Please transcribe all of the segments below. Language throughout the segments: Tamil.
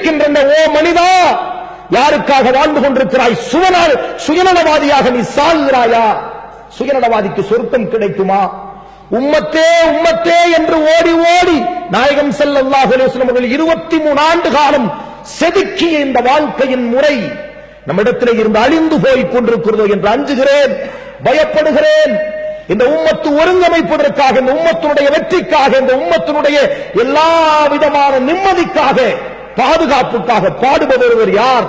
எச்சரிக்கின்றன, ஓ மனிதா, யாருக்காக வாழ்ந்து கொண்டிருக்கிறாய்? சுயநலவாதியாக நீ சாகிறாயா? சுயநலவாதிக்கு சொர்க்கம் கிடைக்குமா? உம்மத்தே உம்மத்தே என்று ஓடி ஓடி நாயகம் ஸல்லல்லாஹு அலைஹி வஸல்லம் அவர்கள் 23 ஆண்டு காலம் செதுக்கிய இந்த வாழ்க்கையின் முறை நம்மிடத்திலே இருந்து அழிந்து போய் கொண்டிருக்கிறதோ என்று அஞ்சுகிறேன், பயப்படுகிறேன். இந்த உம்மத்து ஒருங்கமைப்பதற்காக, இந்த உம்மத்தினுடைய வெற்றிக்காக, இந்த உம்மத்தினுடைய எல்லா விதமான நிம்மதிக்காக, பாதுகாப்புக்காக பாடுபவர் யார்?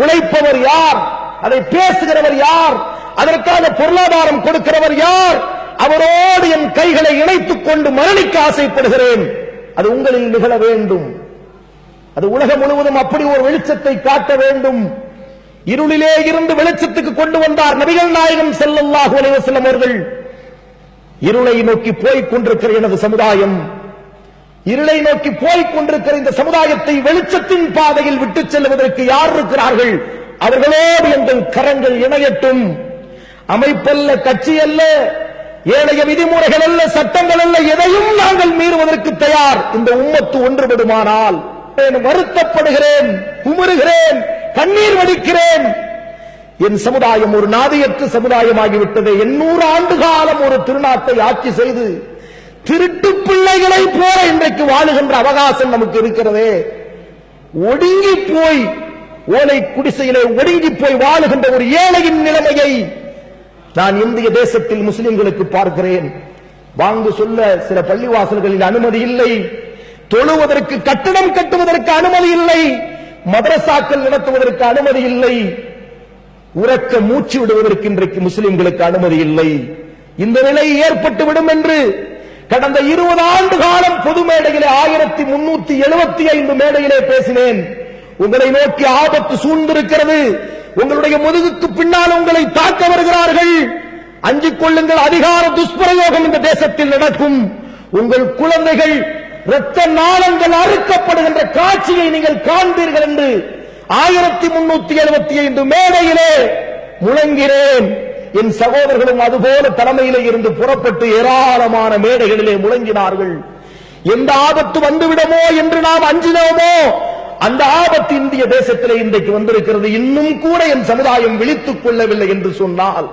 உழைப்பவர் யார்? அதை பேசுகிறவர் யார்? அதற்கான பொருளாதாரம் கொடுக்கிறவர் யார்? அவரோடு என் கைகளை இணைத்துக் கொண்டு மரணிக்க ஆசைப்படுகிறேன். அது உங்களில் நிகழ வேண்டும். அது உலகம் முழுவதும் அப்படி ஒரு வெளிச்சத்தை காட்ட வேண்டும். இருளிலே இருந்து வெளிச்சத்துக்கு கொண்டு வந்தார் நபிகள் நாயகம் ஸல்லல்லாஹு அலைஹி வஸல்லம் அவர்கள். இருளை நோக்கி போய்க் கொண்டிருக்கிற எனது சமுதாயம், இருளை நோக்கி போய்க் கொண்டிருக்கிற இந்த சமுதாயத்தை வெளிச்சத்தின் பாதையில் விட்டுச் செல்வதற்கு யார் இருக்கிறார்கள்? அவர்களோடு எங்கள் கரங்கள் இணையட்டும். அமைப்பல்ல, கட்சி அல்ல, ஏனைய விதிமுறைகள் அல்ல, சட்டங்கள் அல்ல, எதையும் நாங்கள் மீறுவதற்கு தயார். இந்த உம்மத்து ஒன்றுபடுமானால் வருத்தப்படுகிறேன், குமுறுகிறேன், கண்ணீர் வடிக்கிறேன். என் சமுதாயம் ஒரு நாதியற்ற சமுதாயமாகிவிட்டது. 800 ஆண்டு காலம் ஒரு திருநாட்டை ஆட்சி செய்து திருட்டு பிள்ளைகளை போல இன்றைக்கு வாழுகின்ற அவகாசம் நமக்கு இருக்கிறதே. ஒடுங்கி போய் ஓலை குடிசையிலே ஒடுங்கி போய் வாழுகின்ற ஒரு ஏழையின் நிலைமையை நான் இந்திய தேசத்தில் முஸ்லிம்களுக்கு பார்க்கிறேன். வாங்கு சொல்ல சில பள்ளிவாசல்களில் அனுமதி இல்லை, தொழுவதற்கு கட்டடம் கட்டுவதற்கு அனுமதி இல்லை, மதரசாக்கள் நடத்துவதற்கு அனுமதி இல்லை, உறக்க மூச்சு விடுவதற்கு இன்றைக்கு முஸ்லிம்களுக்கு அனுமதி இல்லை. இந்த நிலை ஏற்பட்டுவிடும் என்று கடந்த 20 ஆண்டு காலம் பொது மேடையிலே 1375 மேடையிலே பேசினேன். உங்களை நோக்கி ஆபத்து சூழ்ந்திருக்கிறது, உங்களுடைய முதுகுக்கு பின்னால் உங்களை தாக்க வருகிறார்கள், அஞ்சிக் கொள்ளுங்கள், அதிகார துஷ்பிரயோகம் இந்த தேசத்தில் நடக்கும், உங்கள் குழந்தைகள் இரத்த நாளங்கள் அறுக்கப்படுகின்ற காட்சியை நீங்கள் காண்பீர்கள் என்று 1375 மேடையிலே முழங்கினேன். என் சகோதரர்களும் அதுபோல தலைமையிலே இருந்து புறப்பட்டு ஏராளமான மேடைகளிலே முழங்கினார்கள். எந்த ஆபத்து வந்துவிடுமோ என்று நாம் அஞ்சினோமோ அந்த ஆபத்து இந்திய தேசத்திலே இன்றைக்கு வந்திருக்கிறது. இன்னும் கூட என் சமுதாயம் விழித்துக் கொள்ளவில்லை என்று சொன்னால்,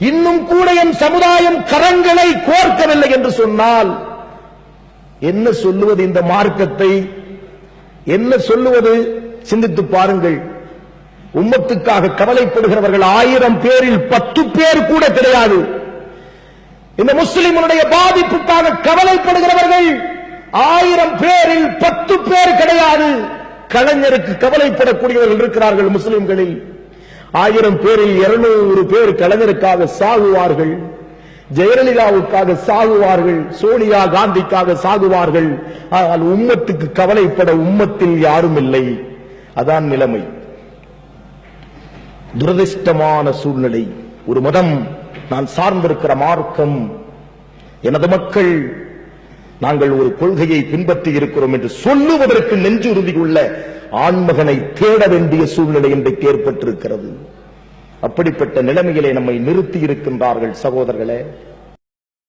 இன்னும் கூட என் சமுதாயம் கரங்களை கோர்க்கவில்லை என்று சொன்னால் என்ன சொல்லுவது? இந்த மார்க்கத்தை என்ன சொல்லுவது? சிந்தித்து பாருங்கள். உம்மத்துக்காக கவலைப்படுகிறவர்கள் 1000 பேரில் 10 பேர் கூட கிடையாது. இந்த முஸ்லிம்களுடைய பாதிப்புக்காக கவலைப்படுகிறவர்கள் 1000 பேரில் 10 பேர் கிடையாது. கலைஞருக்கு கவலைப்படக்கூடியவர்கள் இருக்கிறார்கள் முஸ்லிம்களில். 1000 பேரில் 200 பேர் கலைஞருக்காக சாகுவார்கள், ஜெயலலிதாவுக்காக சாகுவார்கள், சோனியா காந்திக்காக சாகுவார்கள். ஆனால் உம்மத்துக்கு கவலைப்பட உம்மத்தில் யாரும் இல்லை. அதான் நிலைமை. துரதிர்ஷ்டமான சூழ்நிலை. ஒரு மதம், நான் சார்ந்திருக்கிற மார்க்கம், எனது மக்கள், நாங்கள் ஒரு கொள்கையை பின்பற்றி இருக்கிறோம் என்று சொல்லுவதற்கு நெஞ்சுறுதி உள்ள ஆண்மகனை தேட வேண்டிய சூழ்நிலை இன்றைக்கு ஏற்பட்டிருக்கிறது. அப்படிப்பட்ட நிலைமையிலே நம்மை நிறுத்தி இருக்கின்றார்கள் சகோதரர்களே.